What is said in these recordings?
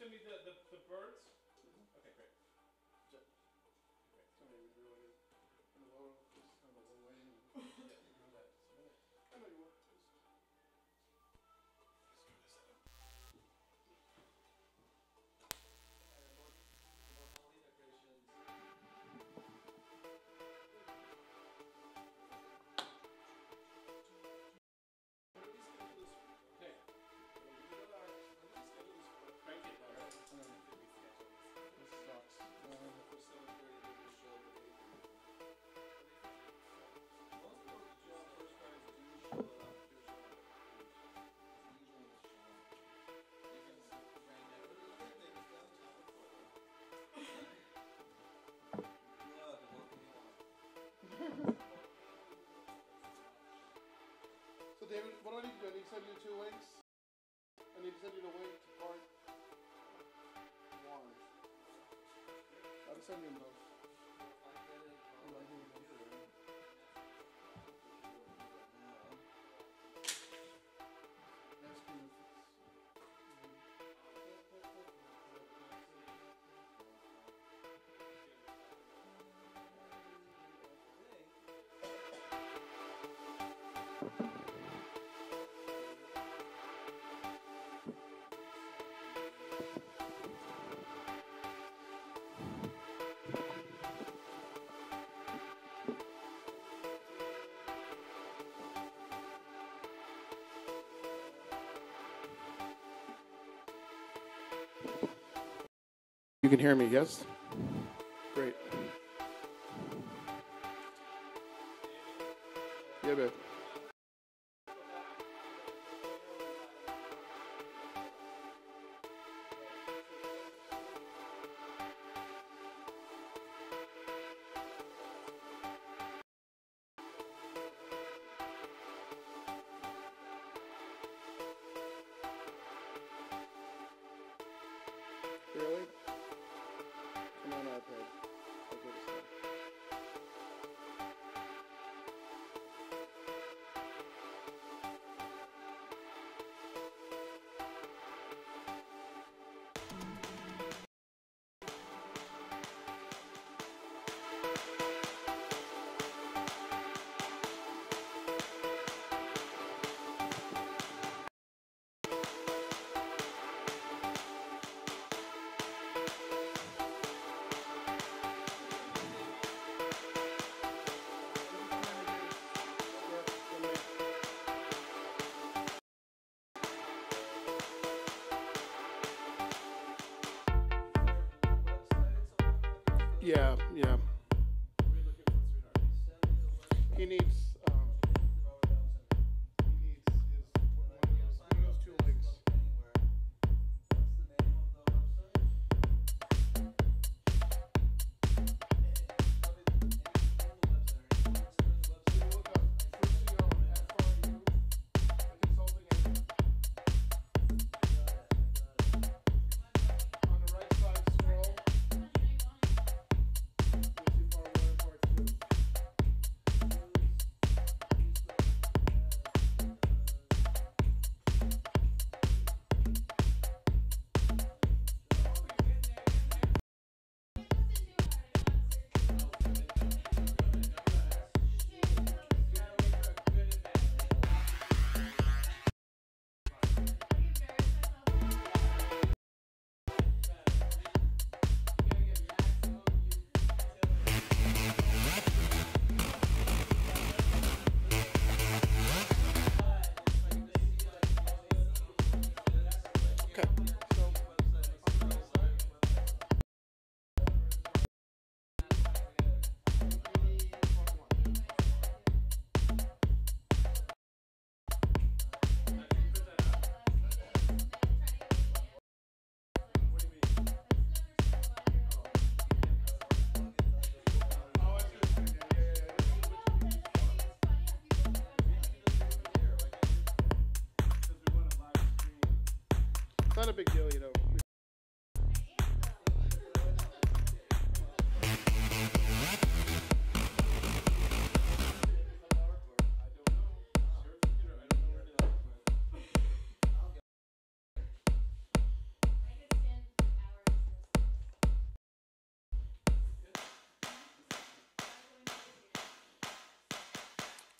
send me the birds? Okay, great. Great. Sorry, we drew it in the lower, just kind of a low way. I know you will. So David, what do I need to do? I need to send you 2 links. I need to send you the link to part 1. I'll send you those. You can hear me, yes? Great. Yeah, babe. Really? Come on, iPad. I'll do this now. Yeah, yeah. He needs, his, one of those 2 links. Not a big deal, you know.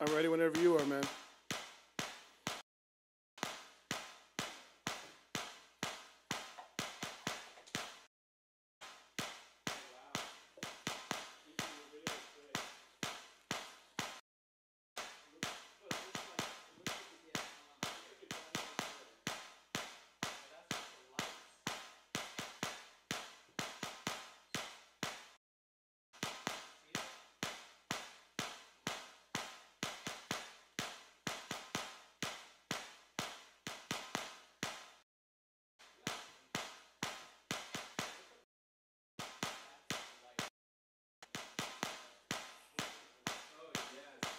I'm ready whenever you are, man.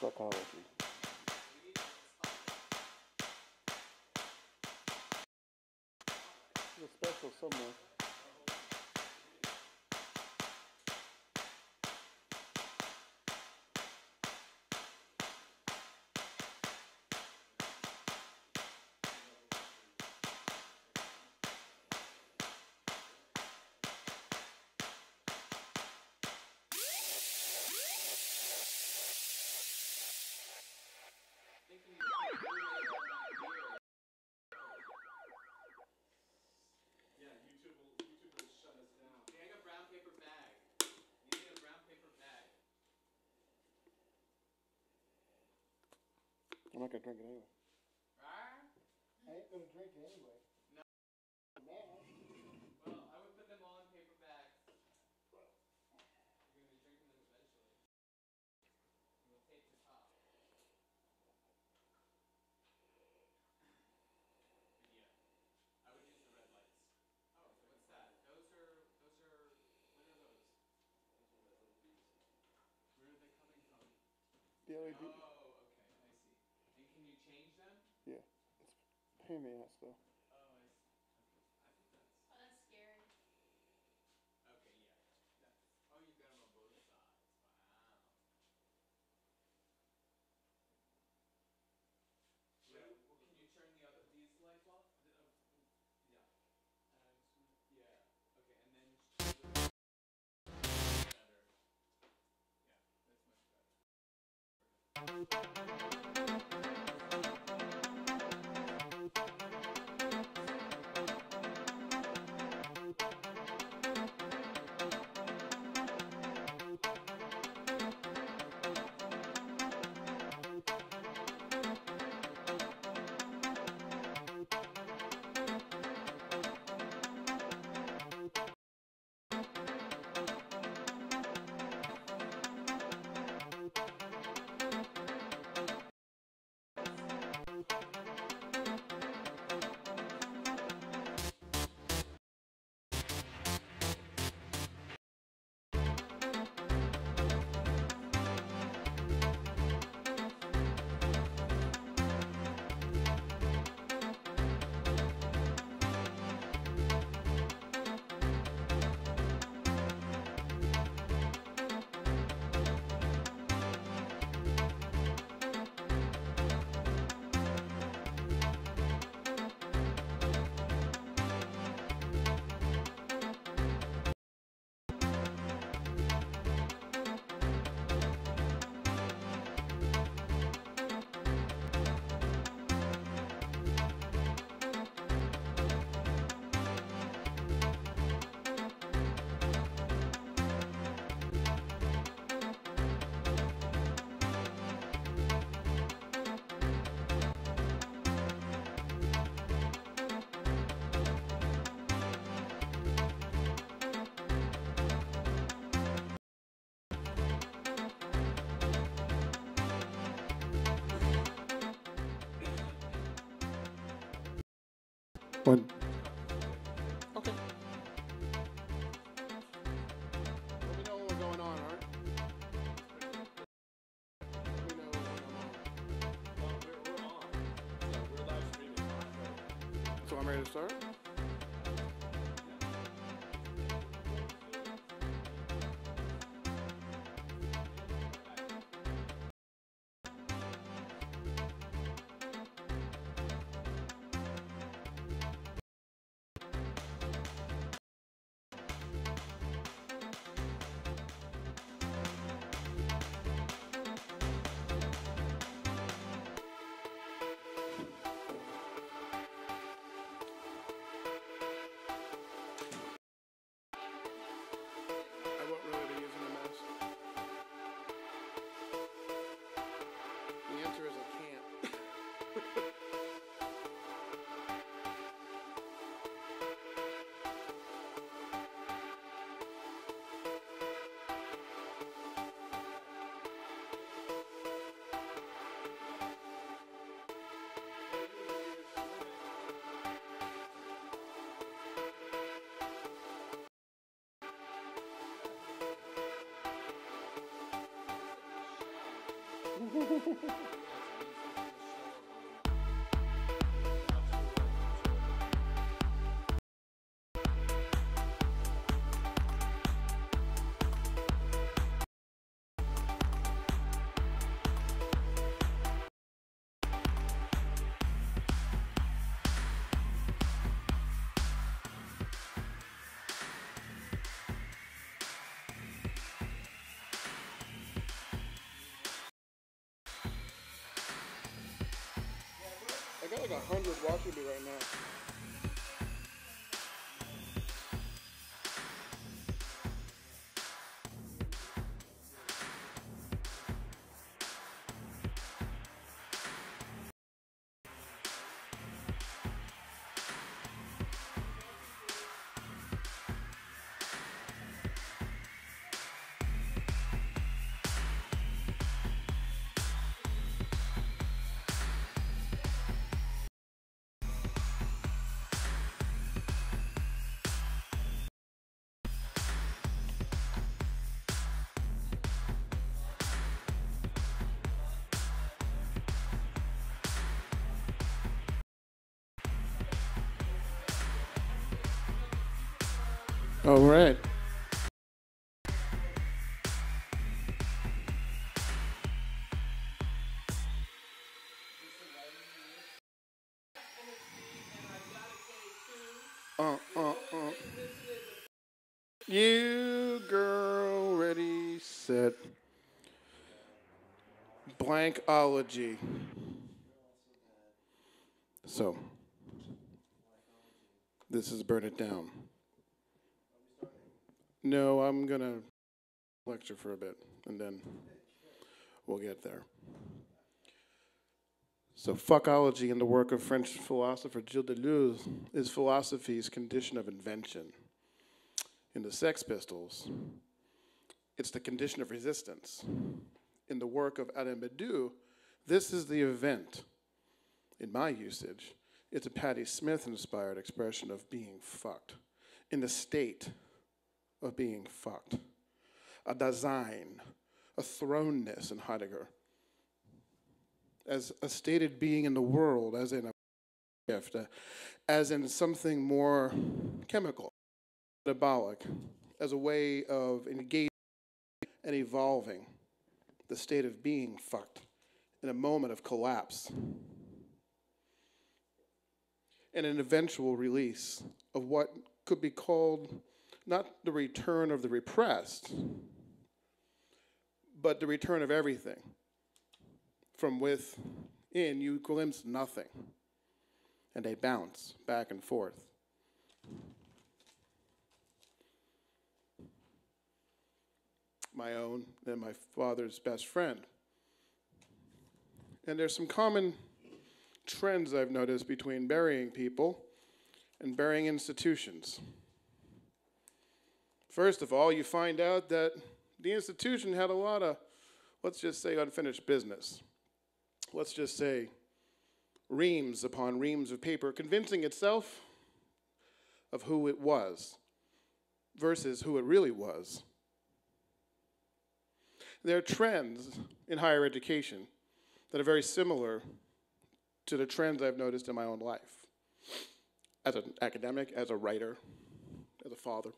Psychology. There's a special somewhere. I'm not gonna drink it anyway. I ain't gonna drink it anyway. No. Well, I would put them all in paper bags. You're gonna be drinking them eventually. And we'll tape the top. But yeah, I would use the red lights. Oh, so what's that? Those are, what are those? Where are they coming from? The LED. Oh, okay, I see. And can you change them? Yeah. It's pain in the ass though. Oh, I see. Okay. I think that's... Oh, that's scary. Okay, yeah. That's... Oh, you've got them on both sides. Wow. Yeah. Well, can you turn the other these lights off? Yeah. Yeah. Okay, and then better. Yeah, that's much better. One. Okay. Let me know when we're going on, alright? Let me know when I'm on. Well, we're on. So we're live streaming. So I'm ready to start? I got like 100 watching me right now. All right. You girl, ready, set, blankology. So, this is Burn It Down. No, I'm gonna lecture for a bit, and then we'll get there. So, fuckology, in the work of French philosopher Gilles Deleuze, is philosophy's condition of invention. In the Sex Pistols, it's the condition of resistance. In the work of Alain Badiou, this is the event. In my usage, it's a Patti Smith-inspired expression of being fucked, in the state of being fucked. A Dasein, a thrownness in Heidegger, as a stated being in the world, as in a gift, as in something more chemical, metabolic, as a way of engaging and evolving, the state of being fucked in a moment of collapse, and an eventual release of what could be called not the return of the repressed, but the return of everything. From within, you glimpse nothing, and they bounce back and forth. My own and my father's best friend. And there's some common trends I've noticed between burying people and burying institutions. First of all, you find out that the institution had a lot of, let's just say, unfinished business. Let's just say reams upon reams of paper convincing itself of who it was versus who it really was. There are trends in higher education that are very similar to the trends I've noticed in my own life. As an academic, as a writer, as a father,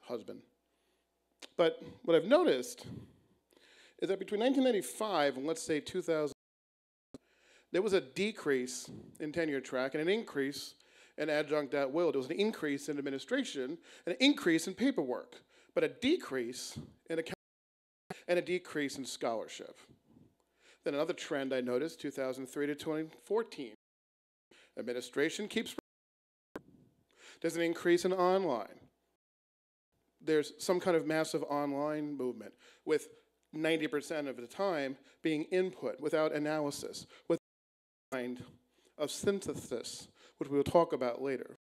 husband. But what I've noticed is that between 1995 and let's say 2000, there was a decrease in tenure track and an increase in adjunct at will. There was an increase in administration and an increase in paperwork, but a decrease in accounting and a decrease in scholarship. Then another trend I noticed, 2003 to 2014. Administration keeps. There's an increase in online. There's some kind of massive online movement with 90% of the time being input without analysis, with a kind of synthesis, which we will talk about later.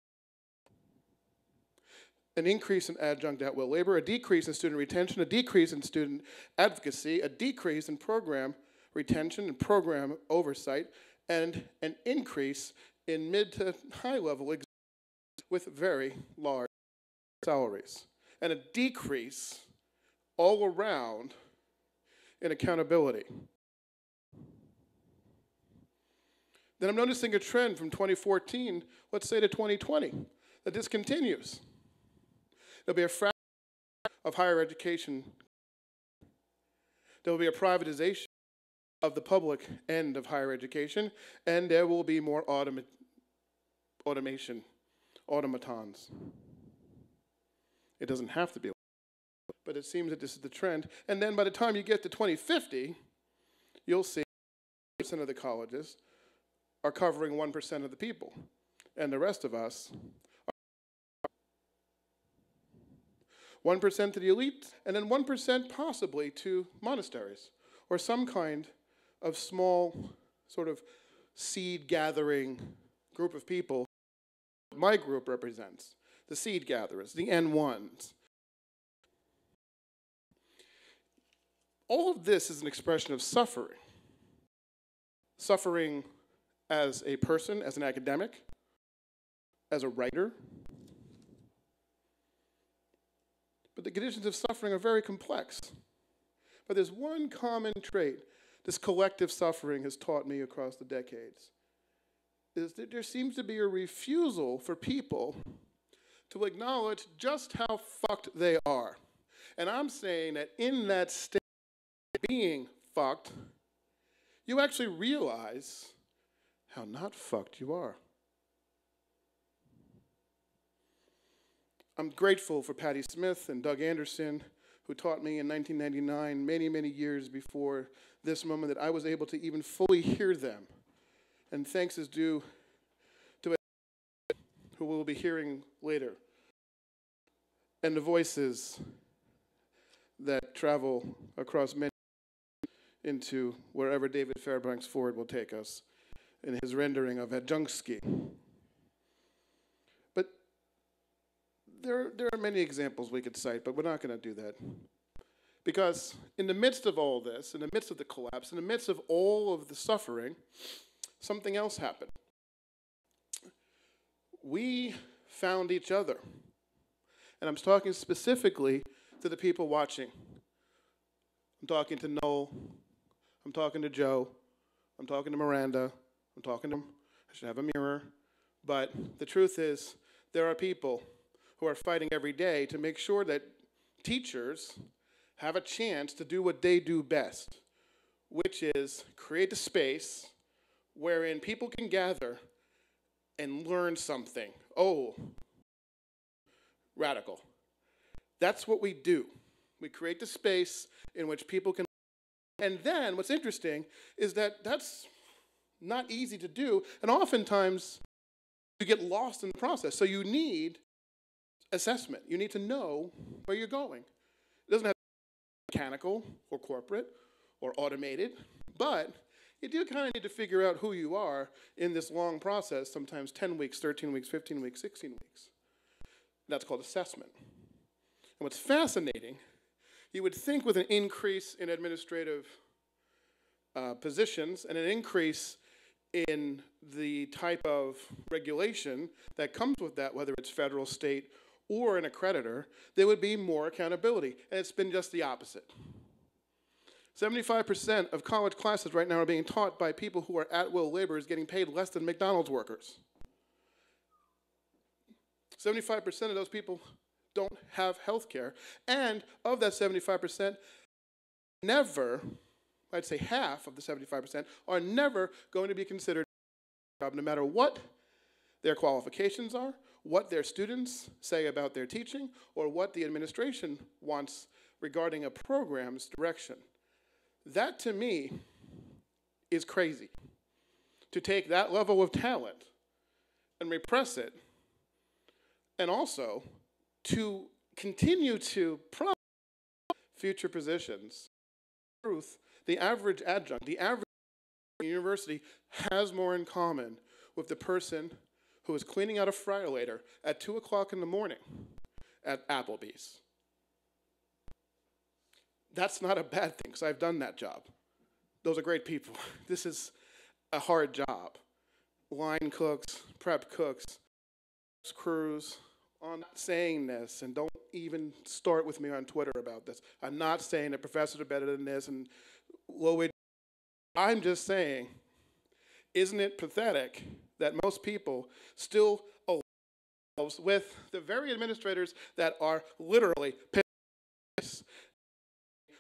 An increase in adjunct at will labor, a decrease in student retention, a decrease in student advocacy, a decrease in program retention and program oversight, and an increase in mid to high level exams with very large salaries, and a decrease all around in accountability. then I'm noticing a trend from 2014, let's say to 2020, that this continues. There'll be a fraction of higher education. There will be a privatization of the public end of higher education, and there will be more automation, automatons. It doesn't have to be, but it seems that this is the trend. And then by the time you get to 2050, you'll see 1% of the colleges are covering 1% of the people, and the rest of us are 1% to the elite, and then 1% possibly to monasteries, or some kind of small sort of seed gathering group of people. My group represents the seed gatherers, the N1s. All of this is an expression of suffering. Suffering as a person, as an academic, as a writer. But the conditions of suffering are very complex. But there's one common trait this collective suffering has taught me across the decades, is that there seems to be a refusal for people to acknowledge just how fucked they are. And I'm saying that in that state of being fucked, you actually realize how not fucked you are. I'm grateful for Patti Smith and Doug Anderson, who taught me in 1999, many, many years before this moment, that I was able to even fully hear them. And thanks is due to who we'll be hearing later, and the voices that travel across many into wherever David Fairbanks Ford will take us in his rendering of Adjunctski. But there are many examples we could cite, but we're not going to do that. Because in the midst of all this, in the midst of the collapse, in the midst of all of the suffering, something else happened. We found each other. And I'm talking specifically to the people watching. I'm talking to Noel. I'm talking to Joe. I'm talking to Miranda. I'm talking to, I should have a mirror. But the truth is, there are people who are fighting every day to make sure that teachers have a chance to do what they do best, which is create a space wherein people can gather and learn something. Oh, radical. That's what we do. We create the space in which people can. And then what's interesting is that that's not easy to do, and oftentimes you get lost in the process. So you need assessment. You need to know where you're going. It doesn't have to be mechanical or corporate or automated, but you do kind of need to figure out who you are in this long process, sometimes 10 weeks, 13 weeks, 15 weeks, 16 weeks. That's called assessment. And what's fascinating, you would think with an increase in administrative positions and an increase in the type of regulation that comes with that, whether it's federal, state, or an accreditor, there would be more accountability. And it's been just the opposite. 75% of college classes right now are being taught by people who are at-will laborers getting paid less than McDonald's workers. 75% of those people don't have health care. And of that 75%, never, I'd say half of the 75%, are never going to be considered a job, no matter what their qualifications are, what their students say about their teaching, or what the administration wants regarding a program's direction. That, to me, is crazy. To take that level of talent and repress it, and also to continue to promise future positions. Truth, the average adjunct, the average university has more in common with the person who is cleaning out a fryer later at 2 o'clock in the morning at Applebee's. That's not a bad thing, because I've done that job. Those are great people. This is a hard job. Line cooks, prep cooks, crews. I'm not saying this, and don't even start with me on Twitter about this. I'm not saying that professors are better than this and low wage. I'm just saying Isn't it pathetic that most people still align themselves with the very administrators that are literally piss?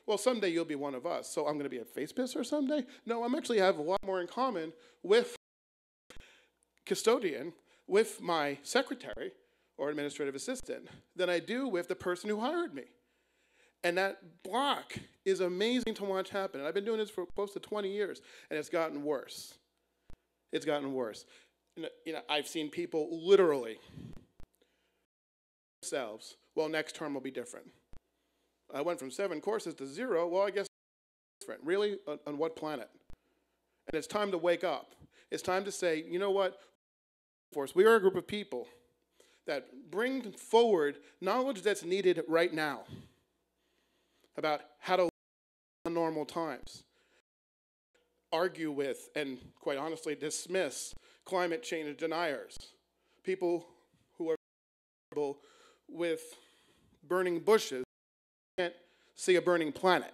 Well, someday you'll be one of us, so I'm going to be a face pisser someday? No, I'm actually have a lot more in common with custodian, with my secretary or administrative assistant, than I do with the person who hired me. And that block is amazing to watch happen. And I've been doing this for close to 20 years, and it's gotten worse. It's gotten worse. I've seen people literally themselves, well, next term will be different. I went from 7 courses to 0, well, I guess it's different. Really? On what planet? And it's time to wake up. It's time to say, you know what? We are a group of people that bring forward knowledge that's needed right now about how to live in normal times, argue with, and quite honestly dismiss climate change deniers, people who are comfortable with burning bushes, can't see a burning planet.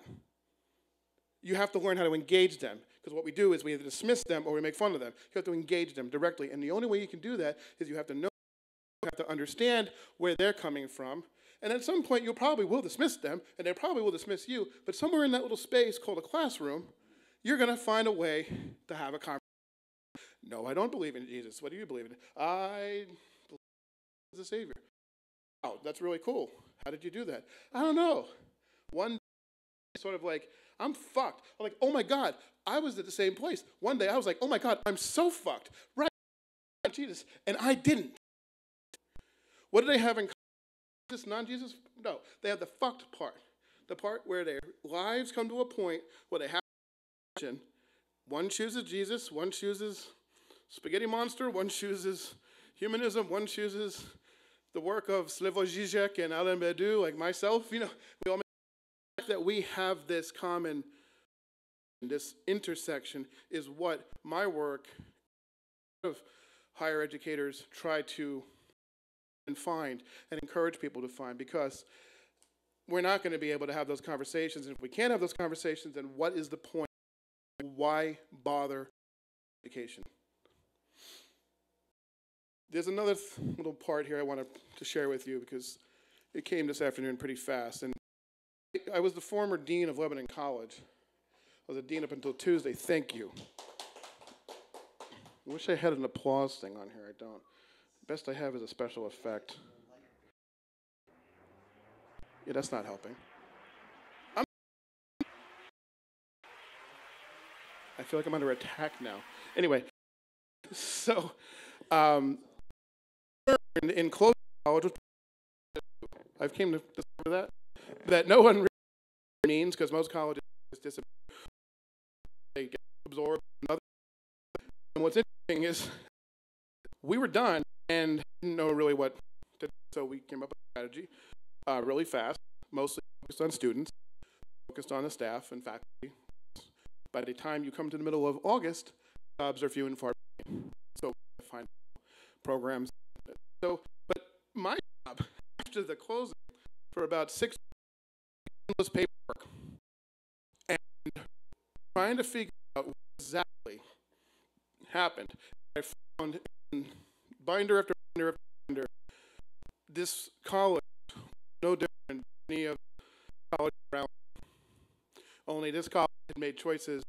You have to learn how to engage them, because what we do is we either dismiss them or we make fun of them. You have to engage them directly, and the only way you can do that is you have to know, you have to understand where they're coming from, and at some point you probably will dismiss them, and they probably will dismiss you, but somewhere in that little space called a classroom, you're going to find a way to have a conversation. No, I don't believe in Jesus. What do you believe in? I believe in the Savior. Oh, that's really cool. How did you do that? I don't know. One day, sort of like, I'm fucked. I'm like, oh my God, I was at the same place. One day I was like, oh my God, I'm so fucked. Right, Jesus. And I didn't. What do they have in common? Jesus, non-Jesus? No, they have the fucked part. The part where their lives come to a point where they have to. One chooses Jesus, one chooses spaghetti monster, one chooses humanism, one chooses the work of Slavoj Žižek and Alain Badiou, like myself. We all make that we have this common, this intersection is what my work of higher educators try to find and encourage people to find, because we're not going to be able to have those conversations, and if we can't have those conversations, then what is the point? Why bother education? There's another little part here I wanted to share with you, because it came this afternoon pretty fast. And I was the former dean of Lebanon College. I was a dean up until Tuesday. Thank you. I wish I had an applause thing on here. I don't. The best I have is a special effect. Yeah, that's not helping. I feel like I'm under attack now. Anyway, so in closing college, I've came to discover that no one really means, because most colleges disappear. They get absorbed. And what's interesting is we were done and didn't know really what to do, so we came up with a strategy really fast, mostly focused on students, focused on the staff and faculty. By the time you come to the middle of August, jobs are few and far between. So we find programs. So, but my job after the closing for about 6 months was paperwork and trying to figure out what exactly happened. I found in binder after binder after binder, this college no different than any of the colleges around. Only this college had made choices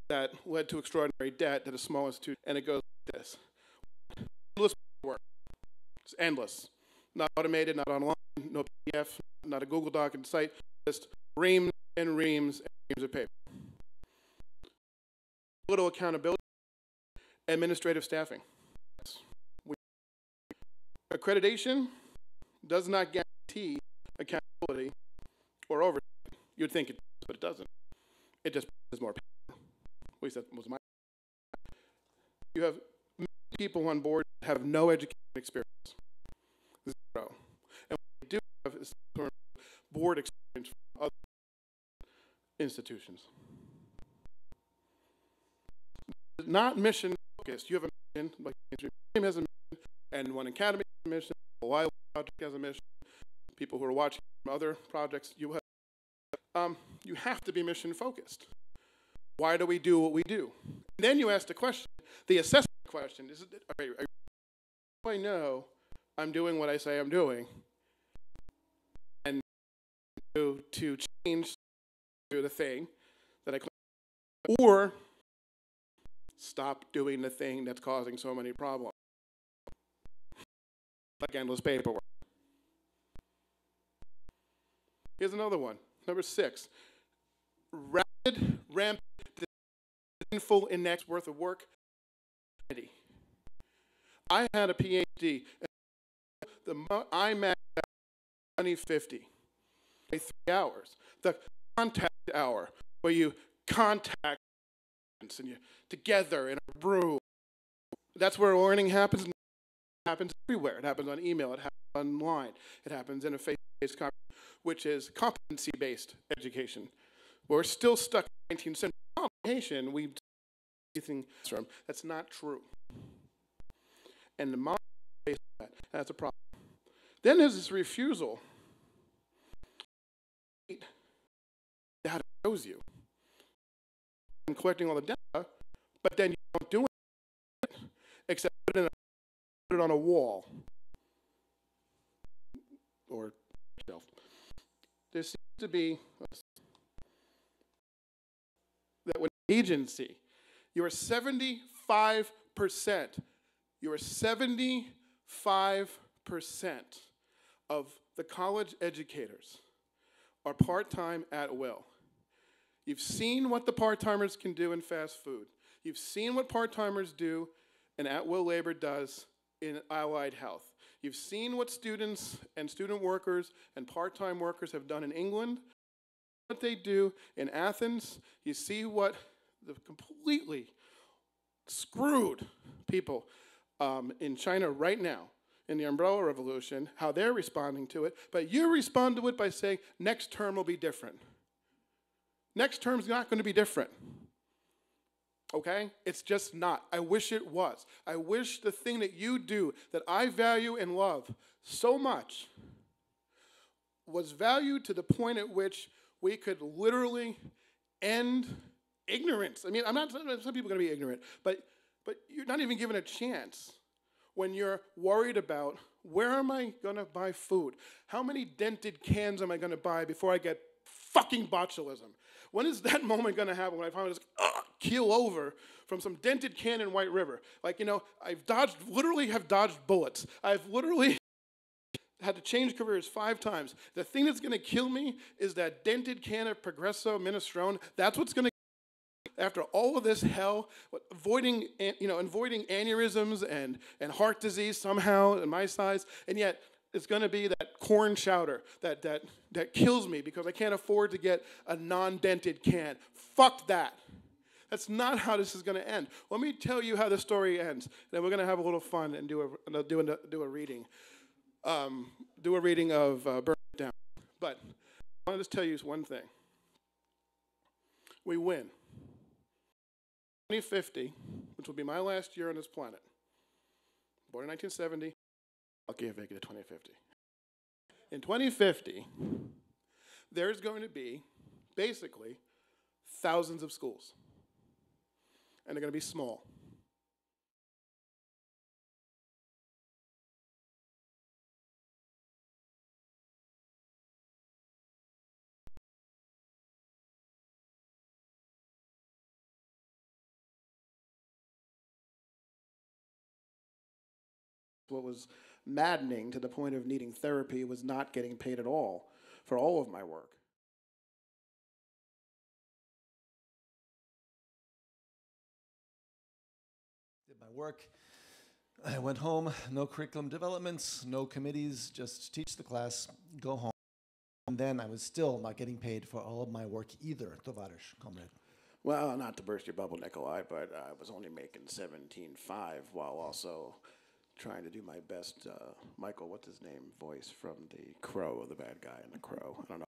that led to extraordinary debt to the small institute, and it goes like this. Endless work. It's endless. Not automated, not online, no PDF, not a Google Doc and site, just reams and reams and reams of paper. Little accountability, administrative staffing. Accreditation does not guarantee accountability or oversight. You'd think it does, but it doesn't. It just is more paper. At least that was my. You have people on board that have no education experience. Zero. And what they do have is board experience from other institutions. Not mission focused. You have a mission, like the team has a mission, and one academy has a mission, the Lila project has a mission, people who are watching from other projects, you have to be mission focused. Why do we do what we do? And then you ask the question, The assessment question is, I know I'm doing what I say I'm doing, and to change the thing that I claim, or stop doing the thing that's causing so many problems, like endless paperwork. Here's another one, number 6. Rapid, rampant, sinful index worth of work. I had a PhD. I maxed out 2050, 3 hours. The contact hour, where you contact and you together in a room. That's where learning happens. It happens everywhere. It happens on email. It happens online. It happens in a face-to-face conversation, which is competency-based education. We're still stuck in the 19th century education. We've anything from that's not true. And the modern based on that's a problem. Then there's this refusal. Data shows you. And collecting all the data, but then you don't do it except put it on a wall or shelf. There seems to be that with agency, you are 75%. You are 75% of the college educators are part-time at will. You've seen what the part-timers can do in fast food. You've seen what part-timers do and at-will labor does in allied health. You've seen what students and student workers and part-time workers have done in England, what they do in Athens. You see what the completely screwed people in China right now, in the umbrella revolution, how they're responding to it, but you respond to it by saying, next term will be different. Next term's not going to be different, okay? It's just not. I wish it was. I wish the thing that you do that I value and love so much was valued to the point at which we could literally end ignorance. I mean, I'm not, some people are going to be ignorant, but you're not even given a chance when you're worried about where am I going to buy food? How many dented cans am I going to buy before I get fucking botulism? When is that moment going to happen when I finally just keel over from some dented can in White River? Like, you know, literally have dodged bullets. I've literally had to change careers 5 times. The thing that's going to kill me is that dented can of Progresso Minestrone. That's what's going to, after all of this hell, avoiding aneurysms and heart disease somehow in my size, and yet it's going to be that corn chowder that kills me because I can't afford to get a non-dented can. Fuck that. That's not how this is going to end. Let me tell you how the story ends. Then we're going to have a little fun and do a reading. Do a reading of Burn It Down. But I want to just tell you one thing. We win. 2050, which will be my last year on this planet. Born in 1970. Lucky if I make it to 2050. In 2050, there's going to be basically thousands of schools. And they're going to be small. What was maddening to the point of needing therapy was not getting paid at all for all of my work. Did my work. I went home, no curriculum developments, no committees, just teach the class, go home. And then I was still not getting paid for all of my work either, tovarищ, comrade. Well, not to burst your bubble, Nikolai, but I was only making $17.5 while also trying to do my best, Michael, what's his name, voice from The Crow, the bad guy in The Crow. I don't know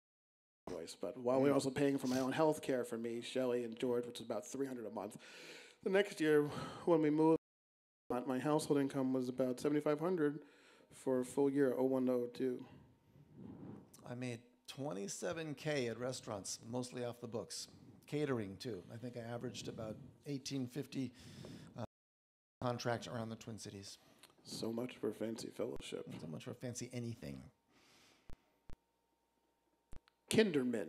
voice, but while we were also paying for my own health care for me, Shelley and George, which is about $300 a month. The next year, when we moved, my household income was about $7,500 for a full year, 01 to 02. I made $27K at restaurants, mostly off the books. Catering, too. I think I averaged about $18.50 contract around the Twin Cities. So much for fancy fellowship. So much for fancy anything. Kindermen.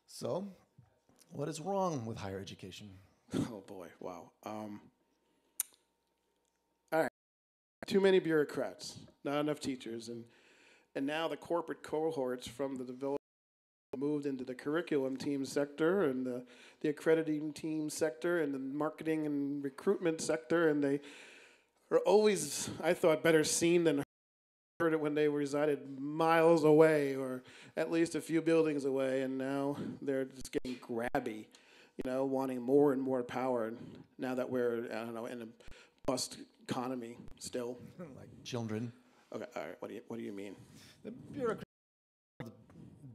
So, what is wrong with higher education? Oh boy, wow. All right, too many bureaucrats, not enough teachers, and now the corporate cohorts from the development moved into the curriculum team sector and the accrediting team sector and the marketing and recruitment sector, and they are always, I thought, better seen than heard it when they resided miles away or at least a few buildings away, and now they're just getting grabby, wanting more and more power now that we're, I don't know, in a bust economy still. Like children. Okay, all right, what do you mean? The bureaucrats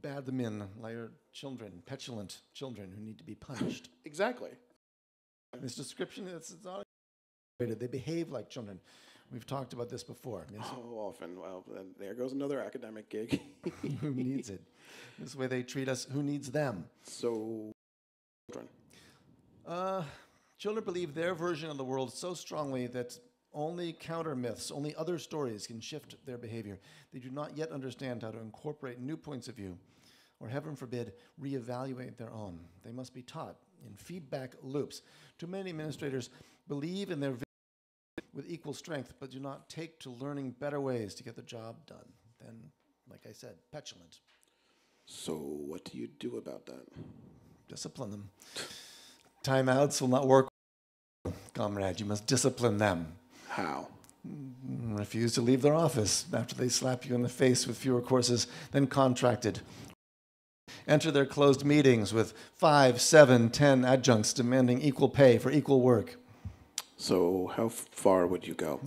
bad them in, like children, petulant children who need to be punished. Exactly. This description, it's not they behave like children. We've talked about this before. Yes? Oh, often. Well, then there goes another academic gig. Who needs it? This way they treat us. Who needs them? So, children. Children believe their version of the world so strongly that only counter myths, only other stories can shift their behavior. They do not yet understand how to incorporate new points of view, or heaven forbid, reevaluate their own. They must be taught in feedback loops. Too many administrators believe in their vision with equal strength, but do not take to learning better ways to get the job done. Then, like I said, petulant. So what do you do about that? Discipline them. Timeouts will not work, comrade. You must discipline them. How? Refuse to leave their office after they slap you in the face with fewer courses than contracted. Enter their closed meetings with 5, 7, 10 adjuncts demanding equal pay for equal work. So how far would you go?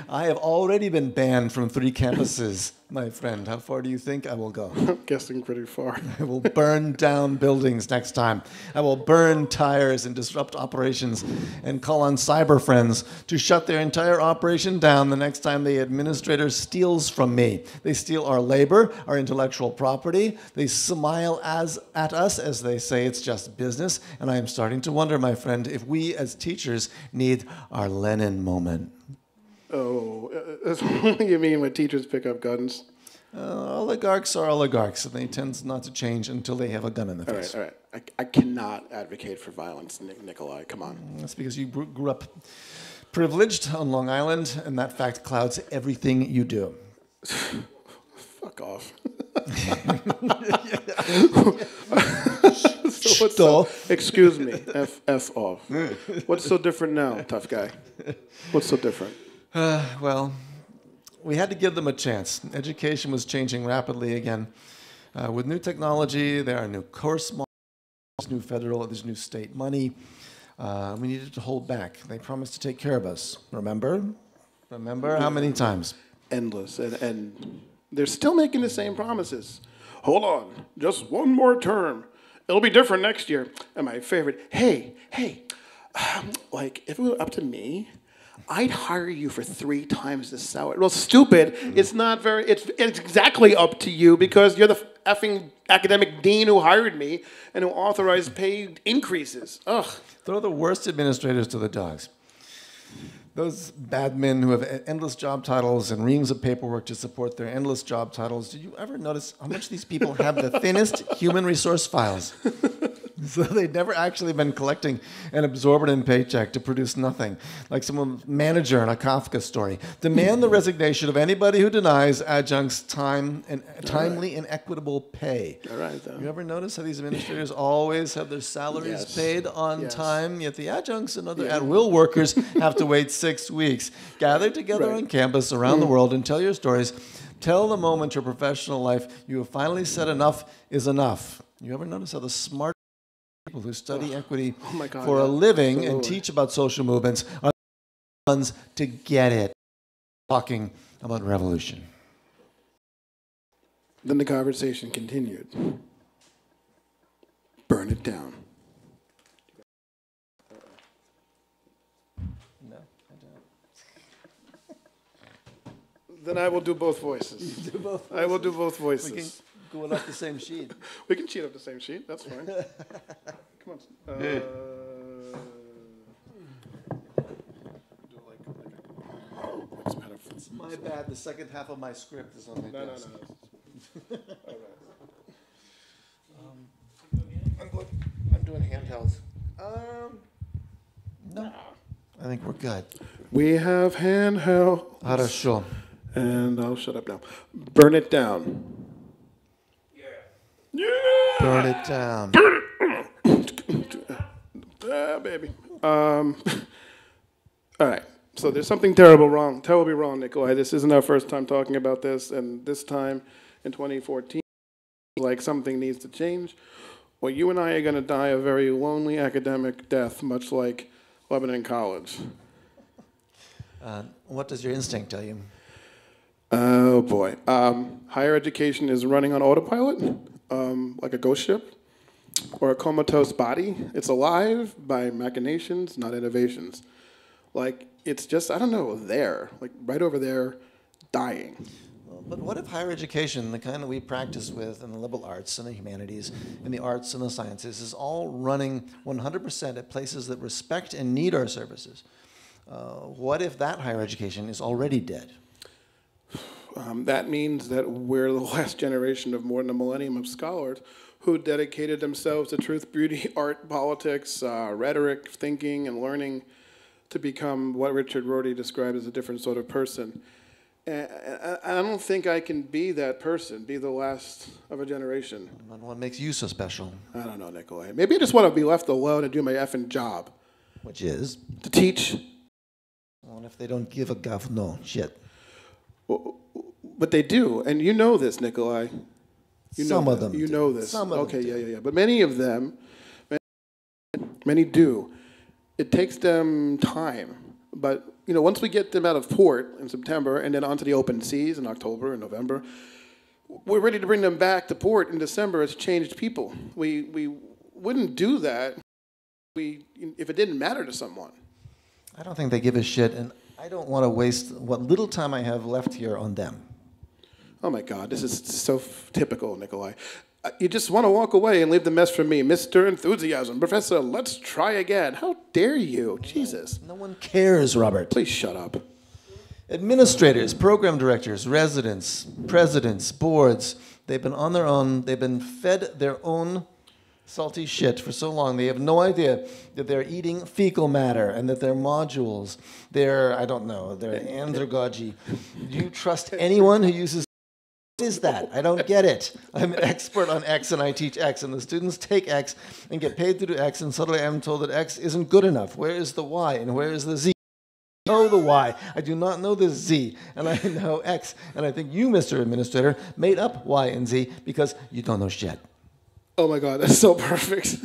I have already been banned from 3 campuses, my friend. How far do you think I will go? I'm guessing pretty far. I will burn down buildings next time. I will burn tires and disrupt operations and call on cyber friends to shut their entire operation down the next time the administrator steals from me. They steal our labor, our intellectual property. They smile at us as they say it's just business. And I am starting to wonder, my friend, if we as teachers need our Lenin moment. Oh, you mean when teachers pick up guns? Oligarchs are oligarchs, and they tend not to change until they have a gun in the face. All right. I cannot advocate for violence, Nikolai. Come on. That's because you grew up privileged on Long Island, and that fact clouds everything you do. Fuck off. Excuse me. F off. What's so different now, tough guy? What's so different? Well, we had to give them a chance. Education was changing rapidly again. With new technology, there are new course models, there's new federal, there's new state money. We needed to hold back. They promised to take care of us. Remember? Remember how many times? Endless. And they're still making the same promises. Hold on. Just one more term. It'll be different next year. And my favorite, hey, like, if it were up to me, I'd hire you for 3 times the salary. Well, stupid. It's not very, it's exactly up to you because you're the effing academic dean who hired me and who authorized pay increases. Ugh. Throw the worst administrators to the dogs. Those bad men who have endless job titles and reams of paperwork to support their endless job titles. Did you ever notice how much these people have the thinnest human resource files? So they'd never actually been collecting an exorbitant paycheck to produce nothing, like some manager in a Kafka story. Demand the resignation of anybody who denies adjuncts timely and equitable pay. All right, though. You ever notice how these administrators always have their salaries paid on time, yet the adjuncts and other at-will workers have to wait 6 weeks? Gather together on campus around the world and tell your stories. Tell the moment your professional life you have finally said enough is enough. You ever notice how the smart people who study equity for a living and teach about social movements are the ones to get it, talking about revolution? Then the conversation continued. Burn it down. No, I don't. Then I will do both voices. Do both I will do both voices. We can go off the same sheet. We can cheat up the same sheet. That's fine. Come on. my bad. The second half of my script is on my desk. No. I'm good. I'm doing handhelds. No. I think we're good. We have handheld. Хорошо. And I'll shut up now. Burn it down. Yeah. Burn it down. Baby. All right. So there's something terribly wrong, Nikolai. This isn't our first time talking about this, and this time in 2014, like something needs to change. Well, you and I are going to die a very lonely academic death, much like Lebanon College. What does your instinct tell you? Oh boy. Higher education is running on autopilot, like a ghost ship, or a comatose body. It's alive by machinations, not innovations. Like, it's just, I don't know, there, like right over there, dying. But what if higher education, the kind that we practice with in the liberal arts and the humanities, in the arts and the sciences, is all running 100% at places that respect and need our services? What if that higher education is already dead? That means that we're the last generation of more than a millennium of scholars who dedicated themselves to truth, beauty, art, politics, rhetoric, thinking, and learning to become what Richard Rorty described as a different sort of person. And I don't think I can be that person, be the last of a generation. And what makes you so special? I don't know, Nikolai. Maybe I just want to be left alone and do my effing job. Which is? To teach. Well, if they don't give a guff, no, shit. Well, but they do, and you know this, Nikolai. Some of them You know this. Some of okay, them yeah. But many of them, many do. It takes them time. But, you know, once we get them out of port in September and then onto the open seas in October and November, we're ready to bring them back to port in December as changed people. We wouldn't do that if it didn't matter to someone. I don't think they give a shit, and I don't want to waste what little time I have left here on them. Oh my God, this is so typical, Nikolai. You just want to walk away and leave the mess for me. Mr. Enthusiasm, Professor, let's try again. How dare you? Jesus. No one cares, Robert. Please shut up. Administrators, program directors, residents, presidents, boards, they've been on their own, they've been fed their own salty shit for so long. They have no idea that they're eating fecal matter and that their modules, they're, I don't know, they're andragogy. Do you trust anyone who uses? What is that? I don't get it. I'm an expert on X and I teach X, and the students take X and get paid to do X, and suddenly I'm told that X isn't good enough. Where is the Y and where is the Z? I know the Y. I do not know the Z, and I know X. And I think you, Mr. Administrator, made up Y and Z because you don't know shit. Oh my God, that's so perfect.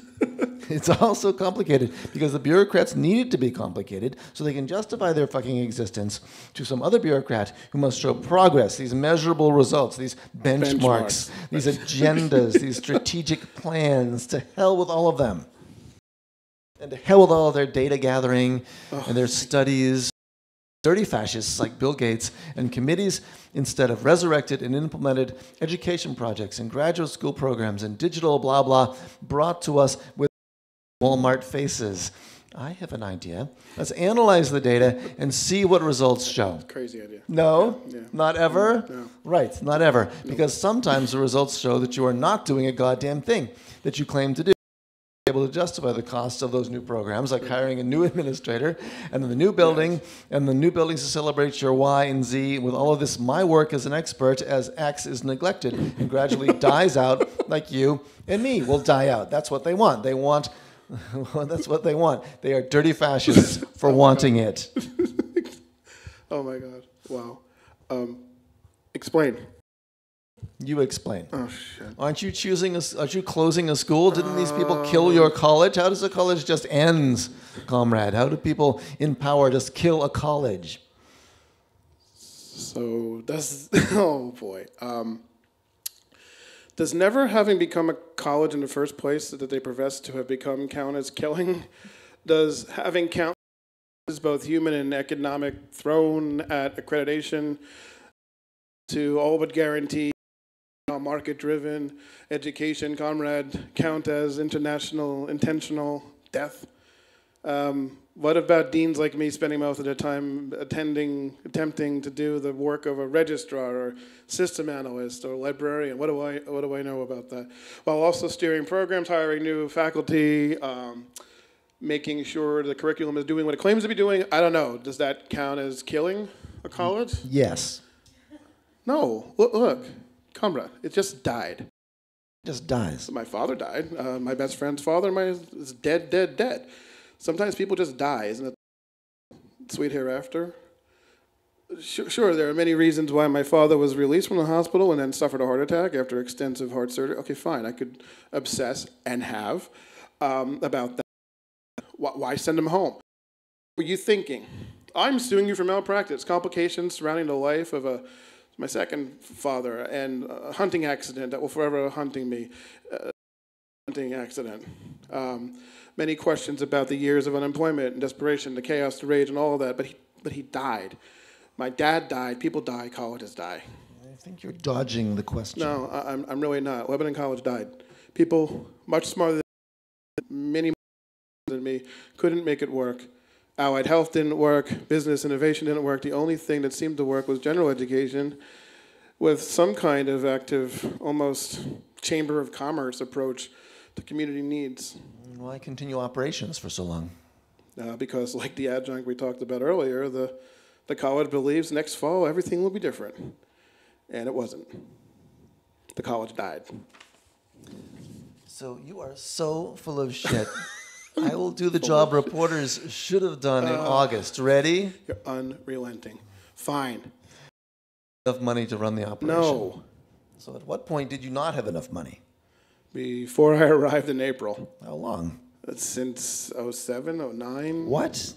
It's all so complicated because the bureaucrats need it to be complicated so they can justify their fucking existence to some other bureaucrat who must show progress, these measurable results, these benchmarks. These agendas, these strategic plans. To hell with all of them. And to hell with all of their data gathering and their studies. Dirty fascists like Bill Gates and committees instead of resurrected and implemented education projects and graduate school programs and digital blah blah brought to us with Walmart faces. I have an idea. Let's analyze the data and see what results show. Crazy idea. No? Yeah. Not ever? No. Right, not ever. Because sometimes the results show that you are not doing a goddamn thing that you claim to do. Able to justify the costs of those new programs, like hiring a new administrator, and then the new building, and the new buildings to celebrate your Y and Z with all of this my work as an expert as X is neglected and gradually dies out like you and me will die out. That's what they want. They want, that's what they want. They are dirty fascists for wanting it. Oh my God, wow. Explain. You explain. Oh shit. Aren't you closing a school? Didn't these people kill your college? How does a college just end, comrade? How do people in power just kill a college? So does, oh boy. Does never having become a college in the first place that they profess to have become count as killing? Does having count as both human and economic thrown at accreditation to all but guarantee market-driven education, comrade, count as international intentional death? What about deans like me spending most of their time attempting to do the work of a registrar or system analyst or librarian? What do I know about that? While also steering programs, hiring new faculty, making sure the curriculum is doing what it claims to be doing. I don't know. Does that count as killing a college? Yes. No. Look, comrade, it just died. It just dies. So my father died. My best friend's father is dead. Sometimes people just die, isn't it? Sweet hereafter. Sure, there are many reasons why my father was released from the hospital and then suffered a heart attack after extensive heart surgery. Okay, fine, I could obsess and have about that. Why send him home? What were you thinking? I'm suing you for malpractice, complications surrounding the life of my second father, and a hunting accident that will forever haunting me. Hunting accident. Many questions about the years of unemployment and desperation, the chaos, the rage, and all of that. But he died. My dad died. People die. Colleges die. I think you're dodging the question. No, I'm really not. Lebanon College died. People much smarter than many more than me couldn't make it work. Allied health didn't work. Business innovation didn't work. The only thing that seemed to work was general education, with some kind of active, almost chamber of commerce approach to community needs. Why continue operations for so long? Because, like the adjunct we talked about earlier, the college believes next fall everything will be different. And it wasn't. The college died. So you are so full of shit. I will do the job reporters should have done in August. Ready? You're unrelenting. Fine. Enough money to run the operation? No. So at what point did you not have enough money? Before I arrived in April. How long? Since 07, 09. What?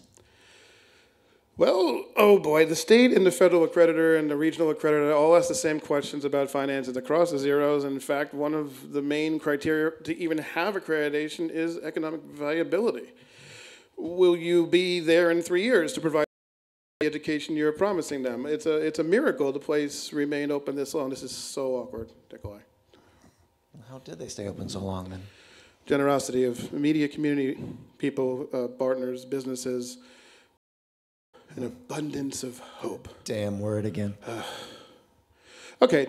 Well, oh boy, the state and the federal accreditor and the regional accreditor all ask the same questions about finances across the zeros. In fact, one of the main criteria to even have accreditation is economic viability. Will you be there in 3 years to provide the education you're promising them? It's a miracle the place remained open this long. This is so awkward, Nikolai. How did they stay open so long then? Generosity of media community, people, partners, businesses, an abundance of hope. Damn word again. Okay,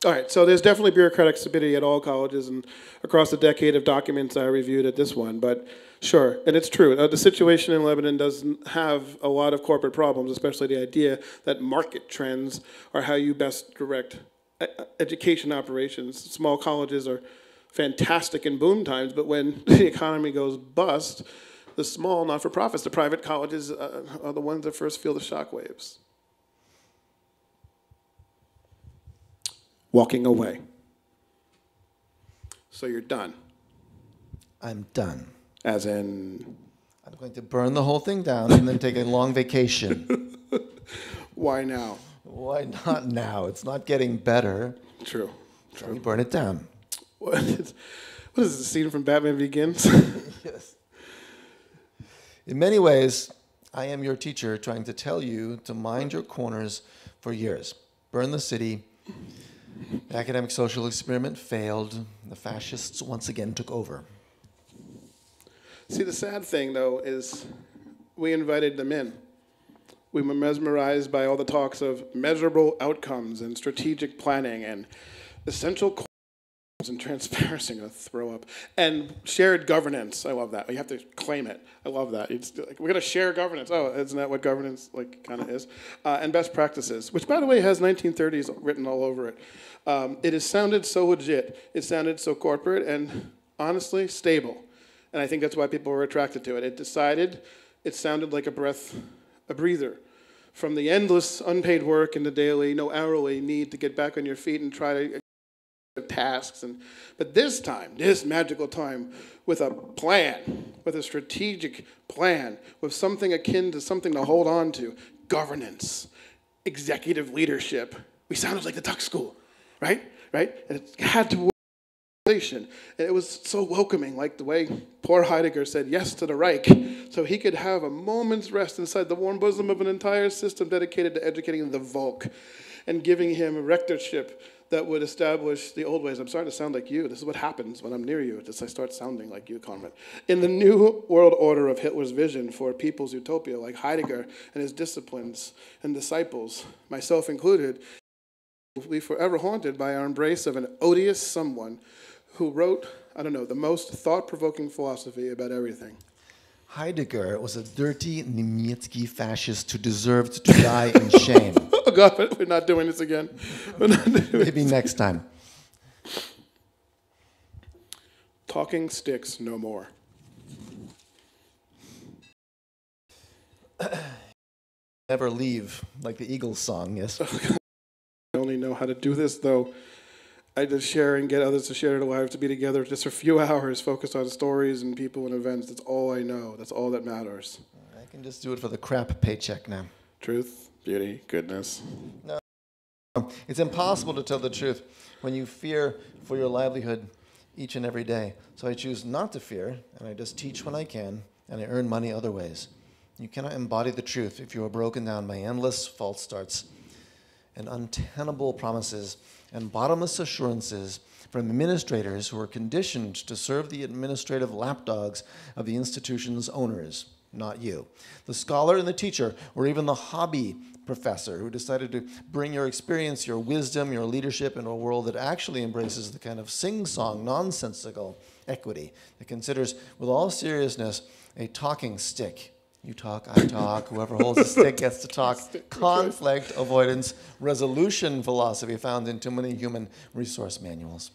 all right, so there's definitely bureaucratic stupidity at all colleges and across the decade of documents I reviewed at this one, but sure, and it's true. The situation in Lebanon doesn't have a lot of corporate problems, especially the idea that market trends are how you best direct education operations. Small colleges are fantastic in boom times, but when the economy goes bust, the small not-for-profits, the private colleges are the ones that first feel the shockwaves. Walking away. So you're done. I'm done. As in? I'm going to burn the whole thing down and then take a long vacation. Why now? Why not now? It's not getting better. True. So we burn it down. What is the scene from Batman Begins? Yes. In many ways, I am your teacher trying to tell you to mind your corners for years. Burn the city. The academic social experiment failed. The fascists once again took over. See, the sad thing, though, is we invited them in. We were mesmerized by all the talks of measurable outcomes and strategic planning and essential goals and transparency. I'm going to throw up. And shared governance. I love that. You have to claim it. I love that. It's like, we're going to share governance. Oh, isn't that what governance kind of is? And best practices, which, by the way, has 1930s written all over it. It has sounded so legit. It sounded so corporate and, honestly, stable. And I think that's why people were attracted to it. It sounded like a breather from the endless unpaid work and the daily, no hourly need to get back on your feet and try to tasks. But this time, this magical time, with a plan, with a strategic plan, with something akin to something to hold on to, governance, executive leadership. We sounded like the Tuck School, right? And it had to work. And it was so welcoming, like the way poor Heidegger said yes to the Reich, so he could have a moment's rest inside the warm bosom of an entire system dedicated to educating the Volk and giving him a rectorship that would establish the old ways. I'm starting to sound like you. This is what happens when I'm near you. I start sounding like you, Conrad. In the new world order of Hitler's vision for a people's utopia, like Heidegger and his disciplines and disciples, myself included, will be forever haunted by our embrace of an odious someone who wrote, I don't know, the most thought-provoking philosophy about everything. Heidegger was a dirty Niemiecki fascist who deserved to die in shame. Oh God, we're not doing this again. Maybe next time. Talking sticks no more. Never leave, like the Eagles song, yes? I only know how to do this, though. I just share and get others to share their lives, to be together just for a few hours, focused on stories and people and events. That's all I know. That's all that matters. I can just do it for the crap paycheck now. Truth, beauty, goodness. No. It's impossible to tell the truth when you fear for your livelihood each and every day. So I choose not to fear, and I just teach when I can, and I earn money other ways. You cannot embody the truth if you are broken down by endless false starts and untenable promises and bottomless assurances from administrators who are conditioned to serve the administrative lapdogs of the institution's owners, not you. The scholar and the teacher, or even the hobby professor who decided to bring your experience, your wisdom, your leadership into a world that actually embraces the kind of sing-song, nonsensical equity that considers, with all seriousness, a talking stick. You talk, I talk, whoever holds a stick gets to talk. Conflict avoidance resolution philosophy found in too many human resource manuals.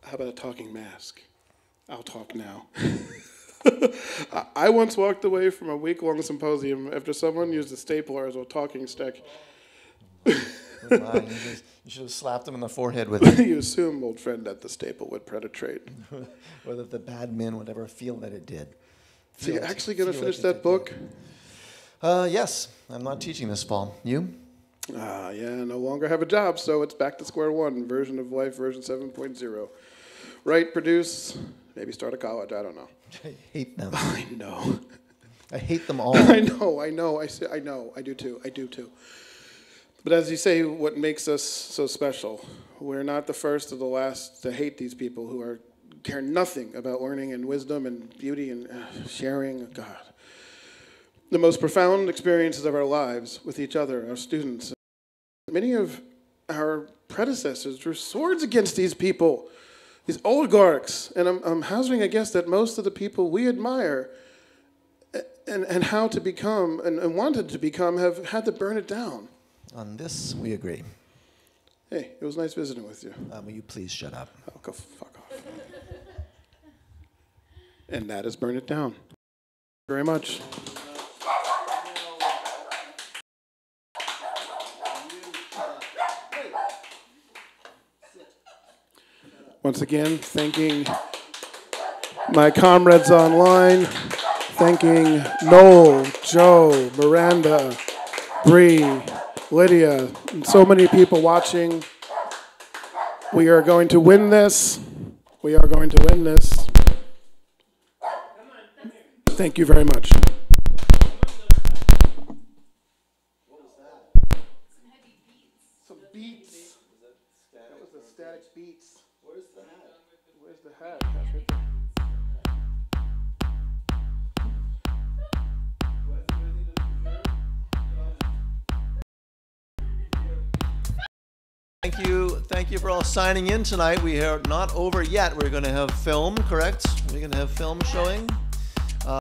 How about a talking mask? I'll talk now. I once walked away from a week-long symposium after someone used a stapler as a talking stick. You should have slapped him in the forehead with it. You assume, old friend, that the staple would penetrate. Or that the bad men would ever feel that it did. So you're actually going to finish that book? Yes. I'm not teaching this fall. You? Yeah, no longer have a job, so it's back to square one, version of life, version 7.0. Write, produce, maybe start a college, I don't know. I hate them. I know. I hate them all. I know, I do too. But as you say, what makes us so special, we're not the first or the last to hate these people who care nothing about learning and wisdom and beauty and sharing. God. The most profound experiences of our lives with each other, our students. Many of our predecessors drew swords against these people, these oligarchs. And I'm hazarding a guess that most of the people we admire and how to become and wanted to become have had to burn it down. On this, we agree. Hey, it was nice visiting with you. Will you please shut up? Oh, go fuck off. And that is Burn It Down. Thank you very much. Once again, thanking my comrades online, thanking Noel, Joe, Miranda, Bree, Lydia, and so many people watching. We are going to win this. We are going to win this. Thank you very much. What was that? Some beats. That was the static beats. Where's the hat? Where's the hat? That's right there. Thank you for all signing in tonight. We are not over yet. We're going to have film, correct? We're going to have film showing.